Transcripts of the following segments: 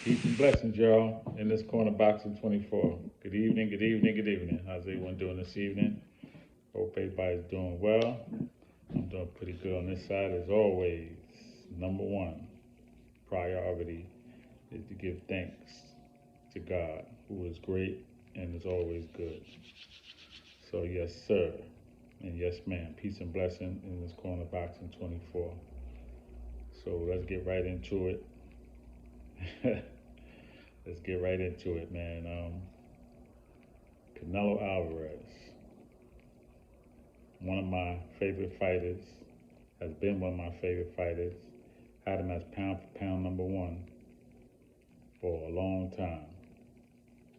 Peace and blessings, y'all, in this corner boxing 24. Good evening, good evening, good evening. How's everyone doing this evening? Hope everybody's doing well. I'm doing pretty good on this side as always. Number one priority is to give thanks to God, who is great and is always good. So, yes, sir, and yes, ma'am. Peace and blessing in this corner boxing 24. So, let's get right into it. Let's get right into it, man. Canelo Alvarez, one of my favorite fighters, has been one of my favorite fighters. Had him as pound for pound number one for a long time,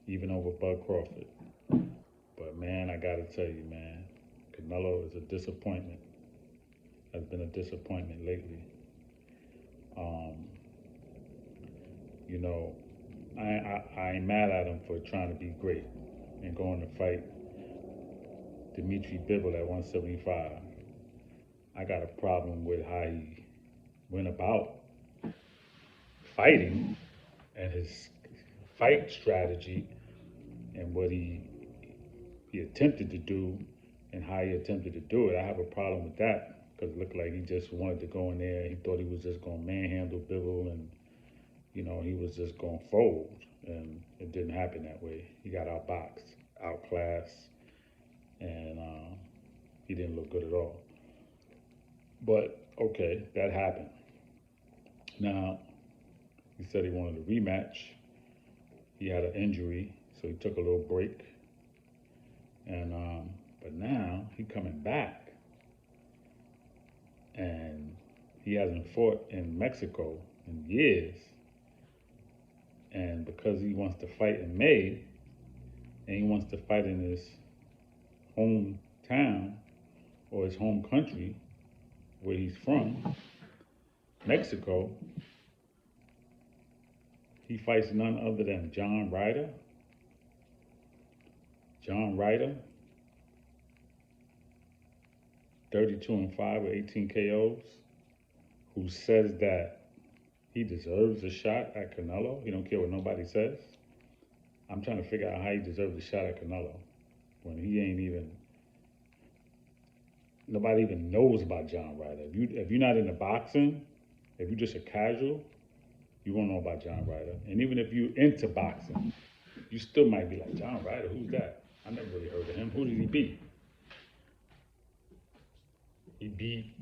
even over Bud Crawford. But man, I gotta tell you, man, Canelo is a disappointment. Has been a disappointment lately. Um, you know, I ain't mad at him for trying to be great and going to fight Dimitri Bivol at 175. I got a problem with how he went about fighting and his fight strategy and what he attempted to do and how he attempted to do it. I have a problem with that because it looked like he just wanted to go in there. He thought he was just going to manhandle Bivol and he was just going to fold, and it didn't happen that way. He got outboxed, outclassed, and he didn't look good at all. But, okay, that happened. Now, he said he wanted a rematch. He had an injury, so he took a little break. And but now he coming back, and he hasn't fought in Mexico in years. And because he wants to fight in May, and he wants to fight in his hometown or his home country where he's from, Mexico, he fights none other than John Ryder. John Ryder, 32-5 with 18 KOs, who says that he deserves a shot at Canelo. He don't care what nobody says. I'm trying to figure out how he deserves a shot at Canelo when he ain't even, nobody even knows about John Ryder. If you're not into boxing, if you're just a casual, you won't know about John Ryder. And even if you're into boxing, you still might be like, John Ryder, who's that? I never really heard of him. Who did he beat? He beat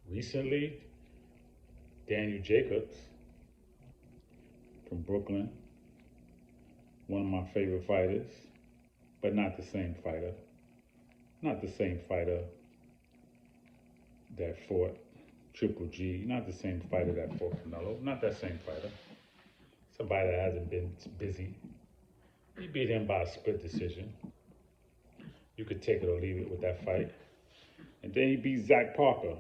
recently Daniel Jacobs from Brooklyn, one of my favorite fighters, but not the same fighter. Not the same fighter that fought Triple G, not the same fighter that fought Canelo, not that same fighter. Somebody that hasn't been busy. He beat him by a split decision. You could take it or leave it with that fight. And then he beat Zach Parker.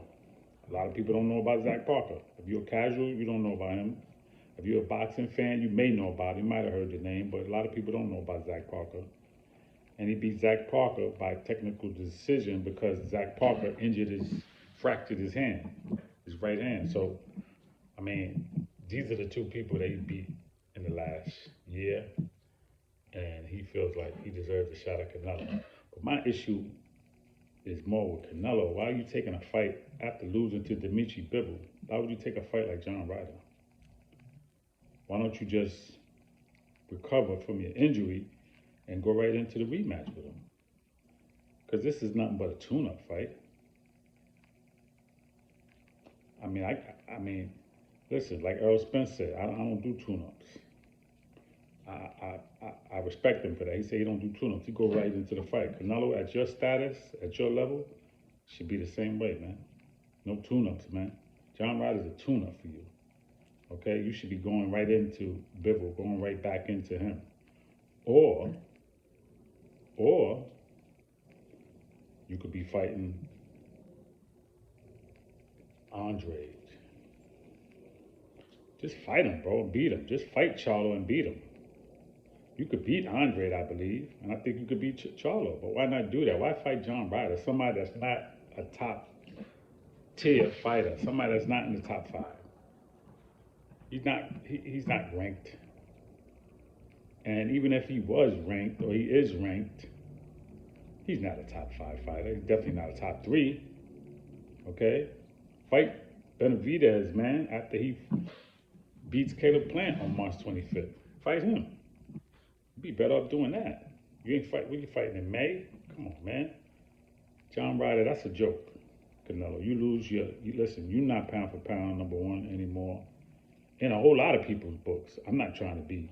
A lot of people don't know about Zach Parker. If you're a casual, you don't know about him. If you're a boxing fan, you may know about him. You might have heard the name, but a lot of people don't know about Zach Parker. And he beat Zach Parker by technical decision because Zach Parker fractured his hand, his right hand. So, I mean, these are the two people that he beat in the last year, and he feels like he deserves a shot at Canelo. But my issue is more with Canelo. Why are you taking a fight after losing to Dimitri Bivol? Why would you take a fight like John Ryder? Why don't you just recover from your injury and go right into the rematch with him? Because this is nothing but a tune-up fight. I mean, listen, like Earl Spence said, I don't do tune-ups. I respect him for that. He said he don't do tune-ups. He go right into the fight. Canelo, at your status, at your level, should be the same way, man. No tune-ups, man. John Ryder's a tune-up for you. Okay? You should be going right into Bivol, going right back into him. Or you could be fighting Andre. Just fight him, bro, and beat him. Just fight Charlo and beat him. You could beat Andre, I believe, and I think you could beat Charlo. But why not do that? Why fight John Ryder, somebody that's not a top tier fighter, somebody that's not in the top five? He's not ranked And even if he was ranked or he is ranked, he's not a top 5 fighter. He's definitely not a top 3. Okay? Fight Benavidez, man, after he beats Caleb Plant on March 25th. Fight him. You'd be better off doing that. You ain't fight. What you fighting in May? Come on, man. John Ryder, that's a joke. Canelo, you lose you listen. You're not pound for pound #1 anymore. In a whole lot of people's books. I'm not trying to be,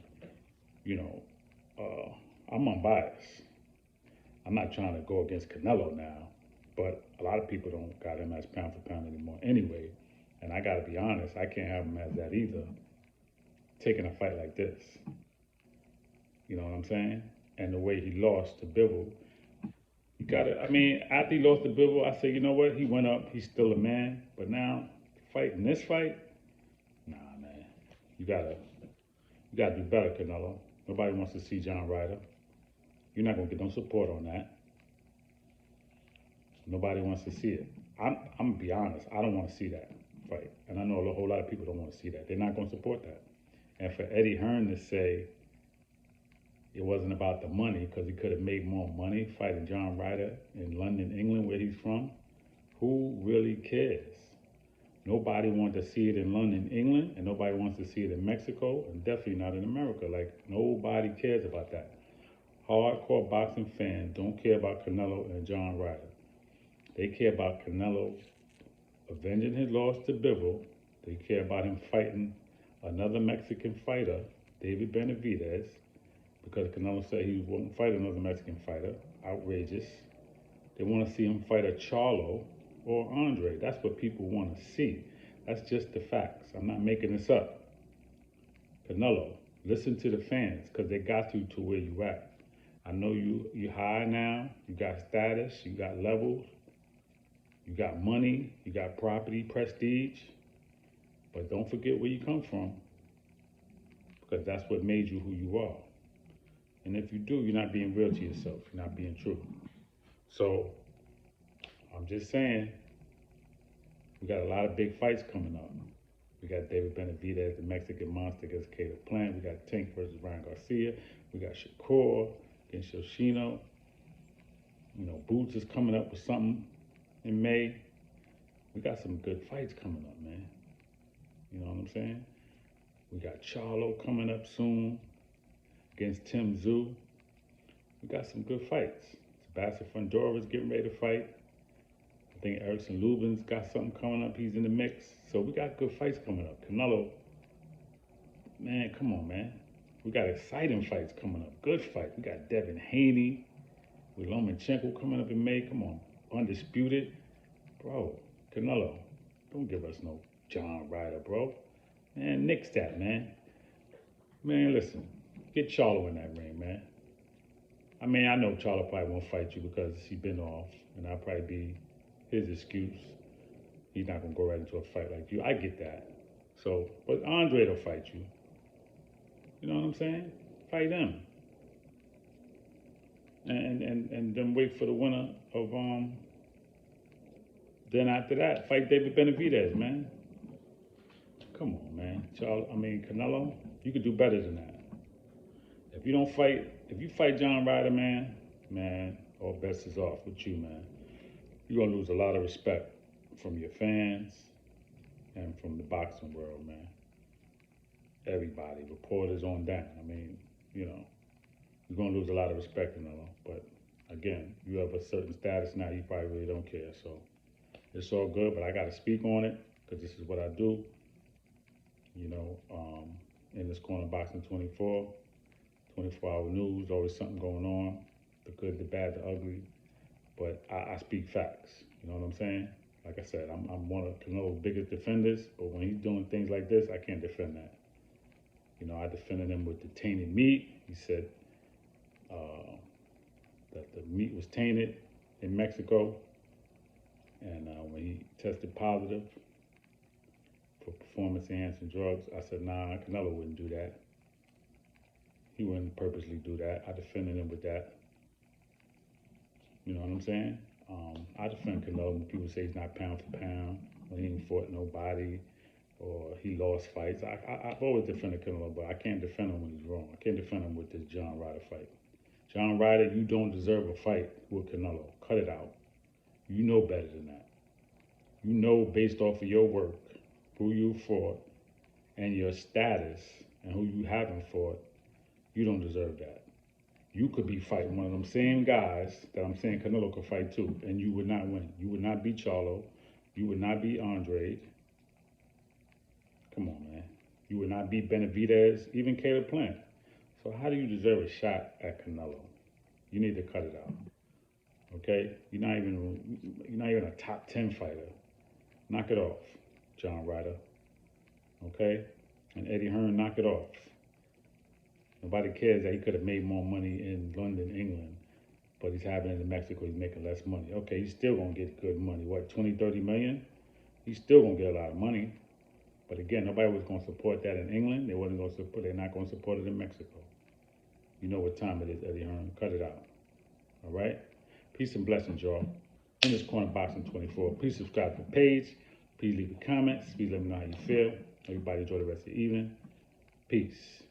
you know, I'm unbiased. I'm not trying to go against Canelo now, but a lot of people don't got him as pound for pound anymore anyway. And I got to be honest, I can't have him as that either. Taking a fight like this, you know what I'm saying? And the way he lost to Bivol, you gotta. I mean, after he lost to Bivol, I say, you know what? He went up. He's still a man. But now, fighting this fight, nah, man. You gotta do better, Canelo. Nobody wants to see John Ryder. You're not gonna get no support on that. Nobody wants to see it. I'm gonna be honest. I don't want to see that fight, and I know a whole lot of people don't want to see that. They're not gonna support that. And for Eddie Hearn to say it wasn't about the money because he could have made more money fighting John Ryder in London, England, where he's from, who really cares? Nobody wants to see it in London, England, and nobody wants to see it in Mexico, and definitely not in America. Like, nobody cares about that. Hardcore boxing fans don't care about Canelo and John Ryder. They care about Canelo avenging his loss to Bivol. They care about him fighting another Mexican fighter, David Benavidez, because Canelo said he won't fight another Mexican fighter. Outrageous. They want to see him fight a Charlo or Andre. That's what people want to see. That's just the facts. I'm not making this up. Canelo, listen to the fans because they got you to where you at. I know you high now. You got status. You got levels. You got money. You got property, prestige. But don't forget where you come from because that's what made you who you are. And if you do, you're not being real to yourself. You're not being true. So I'm just saying, we got a lot of big fights coming up. We got David Benavidez, the Mexican monster against Caleb Plant. We got Tank versus Ryan Garcia. We got Shakur against Yoshino. You know, Boots is coming up with something in May. We got some good fights coming up, man. You know what I'm saying? We got Charlo coming up soon against Tim Tszyu. We got some good fights. Sebastian Fundora's getting ready to fight. I think Erickson Lubin's got something coming up. He's in the mix. So we got good fights coming up. Canelo, man, come on, man. We got exciting fights coming up. Good fights. We got Devin Haney with Lomachenko coming up in May. Come on. Undisputed. Bro, Canelo, don't give us no John Ryder, bro. Man, nix that, man. Man, listen. Get Charlo in that ring, man. I mean, I know Charlo probably won't fight you because he's been off, and that'll probably be his excuse. He's not going to go right into a fight like you. I get that. So, but Andre will fight you. You know what I'm saying? Fight him. And then wait for the winner of, then after that, fight David Benavidez, man. Come on, man. Canelo, you could do better than that. If you fight John Ryder, man, all bets is off with you, man. You're going to lose a lot of respect from your fans and from the boxing world, man. Everybody, reporters on down. I mean, you know, you're going to lose a lot of respect, Canelo. But again, you have a certain status now, you probably really don't care. So it's all good, but I got to speak on it because this is what I do. You know, in this corner boxing 24-hour news, always something going on, the good, the bad, the ugly. But I speak facts. You know what I'm saying? Like I said, I'm one of Canelo's biggest defenders, but when he's doing things like this, I can't defend that. You know, I defended him with the tainted meat. He said that the meat was tainted in Mexico, and when he tested positive for performance-enhancing drugs, I said, nah, Canelo wouldn't do that. He wouldn't purposely do that. I defended him with that. You know what I'm saying? I defend Canelo when people say he's not pound for pound, when he ain't fought nobody or he lost fights. I've always defended Canelo, but I can't defend him when he's wrong. I can't defend him with this John Ryder fight. John Ryder, you don't deserve a fight with Canelo. Cut it out. You know better than that. You know based off of your work, who you fought, and your status, and who you haven't fought, you don't deserve that. You could be fighting one of them same guys that I'm saying Canelo could fight too, and you would not win. You would not beat Charlo. You would not beat Andre. Come on, man. You would not beat Benavidez, even Caleb Plant. So how do you deserve a shot at Canelo? You need to cut it out. Okay? You're not even a top 10 fighter. Knock it off, John Ryder. Okay? And Eddie Hearn, knock it off. Nobody cares that he could have made more money in London, England, but he's having it in Mexico, he's making less money. Okay, he's still gonna get good money. What, 20, 30 million? He's still gonna get a lot of money. But again, nobody was gonna support that in England. They're not gonna support it in Mexico. You know what time it is, Eddie Hearn. Cut it out. All right? Peace and blessings, y'all. In this corner boxing 24. Please subscribe to the page. Please leave the comments. Please let me know how you feel. Everybody enjoy the rest of the evening. Peace.